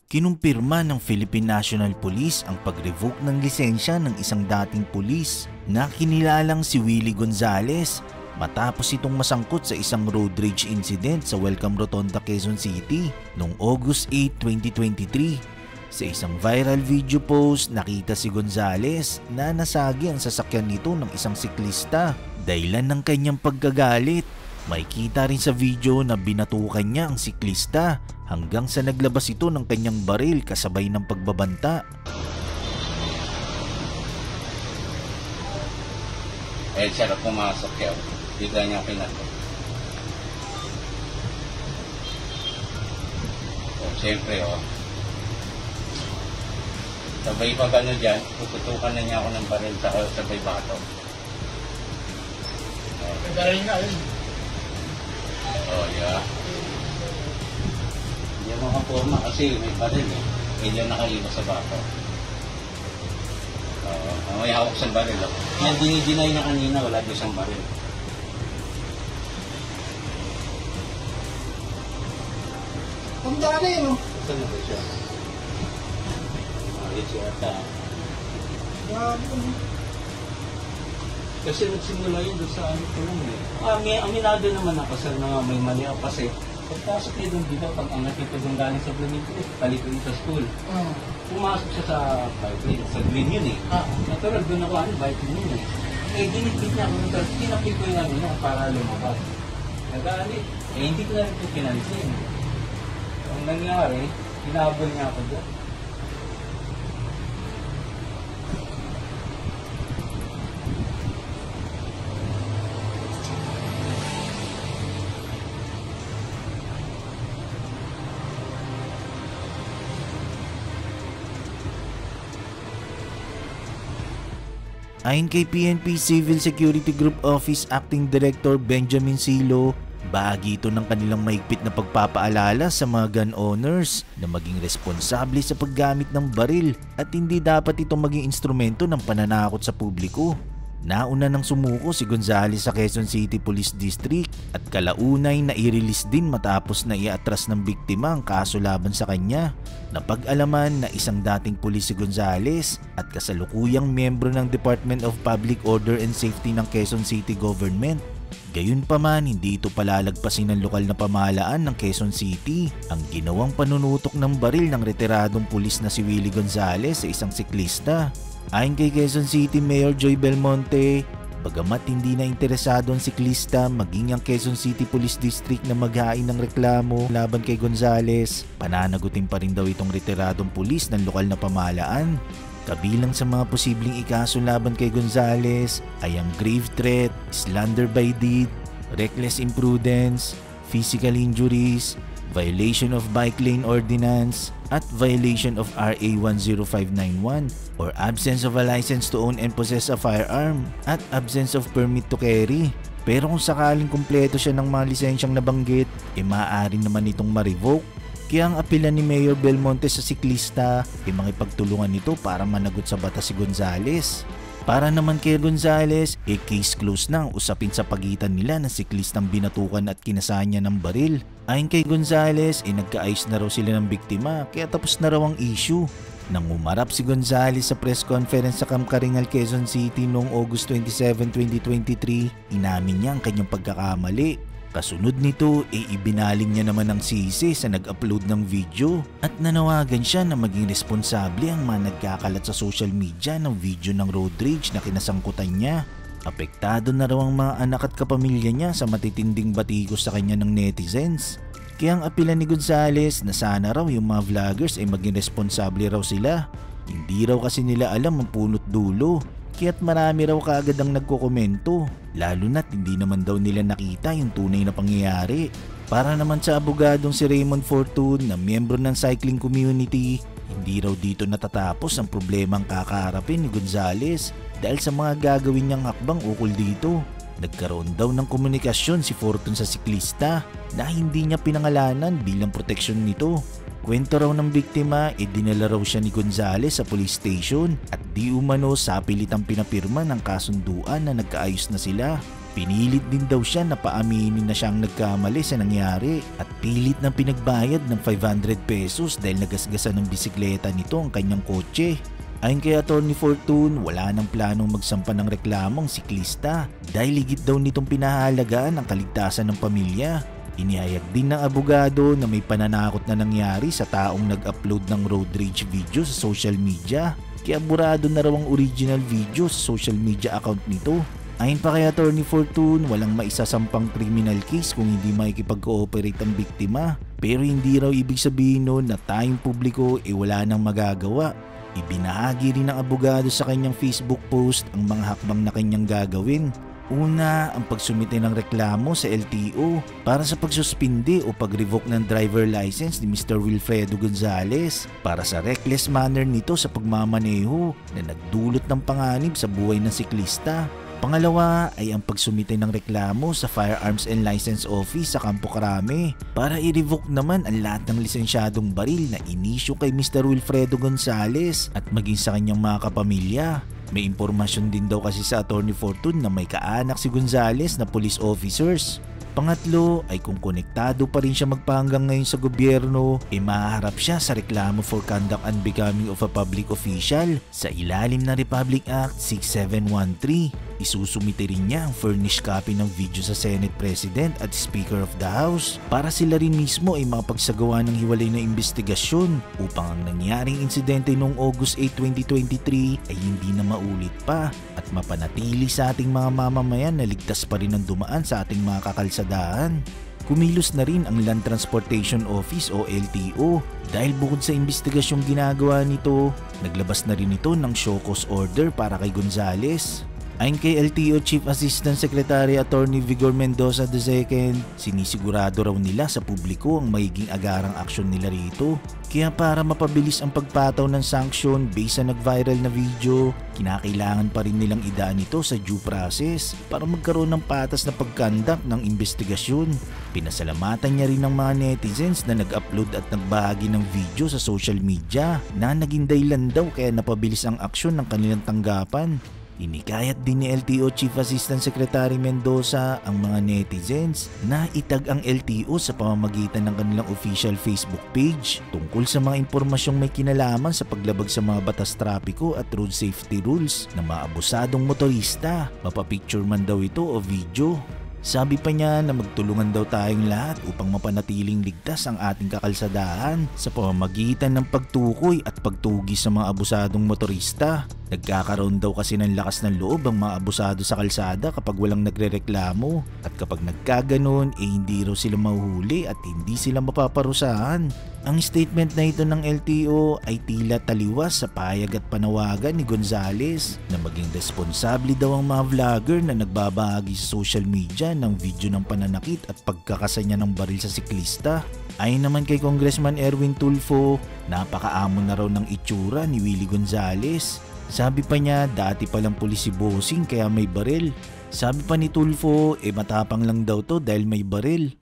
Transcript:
Kinumpirma ng Philippine National Police ang pag-revoke ng lisensya ng isang dating pulis na kinilalang si Willie Gonzales matapos itong masangkot sa isang road rage incident sa Welcome Rotonda, Quezon City noong August 8, 2023. Sa isang viral video post, nakita si Gonzales na nasagi ang sasakyan nito ng isang siklista dahilan ng kanyang pagkagalit. Makikita rin sa video na binatukan niya ang siklista hanggang sa naglabas ito ng kanyang baril kasabay ng pagbabanta. Siya na pumasok yan. Bigla niya pinato. Siyempre sabay pag dyan, puputukan na niya ako ng baril sabay bato. Baril nga yun. Yeah. Hindi mo kaporma kasi may baril Hindi yung nakaiwas sa bato. May hawak sa baril. Yan, dinidinay na kanina, wala doon siyang baril. Ang dali yun. Saan na ba siya? Siya ata. Kasi nagsimula yun doon sa ano ko lang aminado naman ako sir na may mali ako kasi pagpasok niya doon dito, pag angat ito doon galing sa Bloomington, balik ko sa school. Pumasok siya sa bike lane, sa green yun Natural doon ako, bike lane yun dinitbit niya ako nung tinapit ko yung ano para lumabas. Nagalit. Hindi ko na rin ito pinalisin. Ang nangyari, hinabol niya ako doon. Ayon kay PNP Civil Security Group Office Acting Director Benjamin Silo, bahagi ito ng kanilang mahigpit na pagpapaalala sa mga gun owners na maging responsable sa paggamit ng baril at hindi dapat itong maging instrumento ng pananakot sa publiko. Nauna nang sumuko si Gonzales sa Quezon City Police District at kalaunay na i-release din matapos na iatras ng biktima ang kaso laban sa kanya. Napag-alaman na isang dating pulis si Gonzales at kasalukuyang miyembro ng Department of Public Order and Safety ng Quezon City Government. Gayunpaman, hindi ito palalagpasin ng lokal na pamahalaan ng Quezon City ang ginawang panunutok ng baril ng retiradong pulis na si Willie Gonzales sa isang siklista. Ayon kay Quezon City Mayor Joy Belmonte, bagamat hindi na interesado ang siklista maging ang Quezon City Police District na maghain ng reklamo laban kay Gonzales, pananagutin pa rin daw itong retiradong pulis ng lokal na pamahalaan. Kabilang sa mga posibleng ikaso laban kay Gonzales ay ang grave threat, slander by deed, reckless imprudence, physical injuries, violation of bike lane ordinance, at violation of RA 10591 or absence of a license to own and possess a firearm at absence of permit to carry. Pero kung sakaling kumpleto siya ng mga lisensyang nabanggit, maaari naman itong ma-revoke. Kaya ang apela ni Mayor Belmonte sa siklista makipagtulungan nito para managot sa batas si Gonzales. Para naman kay Gonzales, case closed na ang usapin sa pagitan nila ng siklistang binatukan at kinasahan niya ng baril. Ayon kay Gonzales, nagkaayos na raw sila ng biktima kaya tapos na raw ang issue. Nang umarap si Gonzales sa press conference sa Camp Karingal, Quezon City noong August 27, 2023, inamin niya ang kanyang pagkakamali. Kasunod nito, ibinaling niya naman ang sisi sa nag-upload ng video at nanawagan siya na maging responsable ang mga nagkakalat sa social media ng video ng road rage na kinasangkutan niya. Apektado na raw ang mga anak at kapamilya niya sa matitinding batikos sa kanya ng netizens. Kaya ang apela ni Gonzales na sana raw yung mga vloggers ay maging responsable raw sila. Hindi raw kasi nila alam ang punot dulo. Kaya't marami raw kaagad ang nagkokomento, lalo na't hindi naman daw nila nakita yung tunay na pangyayari. Para naman sa abogadong si Raymond Fortune na miyembro ng cycling community, hindi raw dito natatapos ang problemang kakaharapin ni Gonzales dahil sa mga gagawin niyang hakbang ukol dito. Nagkaroon daw ng komunikasyon si Fortune sa siklista na hindi niya pinangalanan bilang proteksyon nito. Kwento raw ng biktima, dinala raw siya ni Gonzales sa police station at di umano sa pilitang pinapirma ng kasunduan na nagkaayos na sila. Pinilit din daw siya na paaminin na siyang nagkamali sa nangyari at pilit ng pinagbayad ng 500 pesos dahil nagasgasan ng bisikleta nito ang kanyang kotse. Ayon kay Atty. Fortune, wala nang planong magsampa ng reklamo ang siklista dahil higit daw nitong pinahalagaan ang kaligtasan ng pamilya. Inihayag din ng abogado na may pananakot na nangyari sa taong nag-upload ng road rage video sa social media. Kaya burado na raw ang original video sa social media account nito. Ayon pa kay Atty. Fortune, walang maisasampang criminal case kung hindi makikipag-cooperate ang biktima. Pero hindi raw ibig sabihin nun na tayong publiko wala nang magagawa. Ibinahagi rin ng abogado sa kanyang Facebook post ang mga hakbang na kanyang gagawin. Una, ang pagsumite ng reklamo sa LTO para sa pagsuspindi o pag-revoke ng driver license ni Mr. Wilfredo Gonzales para sa reckless manner nito sa pagmamaneho na nagdulot ng panganib sa buhay ng siklista. Pangalawa ay ang pagsumite ng reklamo sa Firearms and License Office sa Campo Crame para i-revoke naman ang lahat ng lisensyadong baril na inisyu kay Mr. Wilfredo Gonzales at maging sa kanyang mga kapamilya. May impormasyon din daw kasi sa Atty. Fortune na may kaanak si Gonzales na police officers. Pangatlo ay kung konektado pa rin siya magpahanggang ngayon sa gobyerno, mahaharap siya sa reklamo for conduct unbecoming of a public official sa ilalim ng Republic Act 6713. Isusumite rin niya ang furnished copy ng video sa Senate President at Speaker of the House para sila rin mismo ay makapagsagawa ng hiwalay na investigasyon upang ang nangyaring insidente noong August 8, 2023 ay hindi na maulit pa at mapanatili sa ating mga mamamayan na ligtas pa rin ang dumaan sa ating mga kakalsadahan. Kumilos na rin ang Land Transportation Office o LTO dahil bukod sa investigasyong ginagawa nito, naglabas na rin ito ng show cause order para kay Gonzales. Ayon kay LTO Chief Assistant Secretary Attorney Vigor Mendoza II, sinisigurado raw nila sa publiko ang magiging agarang aksyon nila rito. Kaya para mapabilis ang pagpataw ng sanksyon based sa nag-viral na video, kinakailangan pa rin nilang idaan ito sa due process para magkaroon ng patas na pagkandak ng investigasyon. Pinasalamatan niya rin ng mga netizens na nag-upload at nagbahagi ng video sa social media na naging dahilan daw kaya napabilis ang aksyon ng kanilang tanggapan. Inikayat din ni LTO Chief Assistant Secretary Mendoza ang mga netizens na itag ang LTO sa pamamagitan ng kanilang official Facebook page tungkol sa mga impormasyong may kinalaman sa paglabag sa mga batas trapiko at road safety rules ng mga abusadong motorista, mapapicture man daw ito o video. Sabi pa niya na magtulungan daw tayong lahat upang mapanatiling ligtas ang ating kakalsadahan sa pamamagitan ng pagtukoy at pagtugi sa mga abusadong motorista. Nagkakaroon daw kasi ng lakas ng loob ang mga abusado sa kalsada kapag walang nagrereklamo at kapag nagkaganon hindi raw sila mahuhuli at hindi sila mapaparusahan. Ang statement na ito ng LTO ay tila taliwas sa payag at panawagan ni Gonzales na maging responsable daw ang mga vlogger na nagbabahagi sa social media ng video ng pananakit at pagkakasanya ng baril sa siklista. Ayon naman kay Congressman Erwin Tulfo, napakaamo na raw ng itsura ni Willie Gonzales. Sabi pa niya dati palang pulis si Bossing kaya may baril. Sabi pa ni Tulfo matapang lang daw to dahil may baril.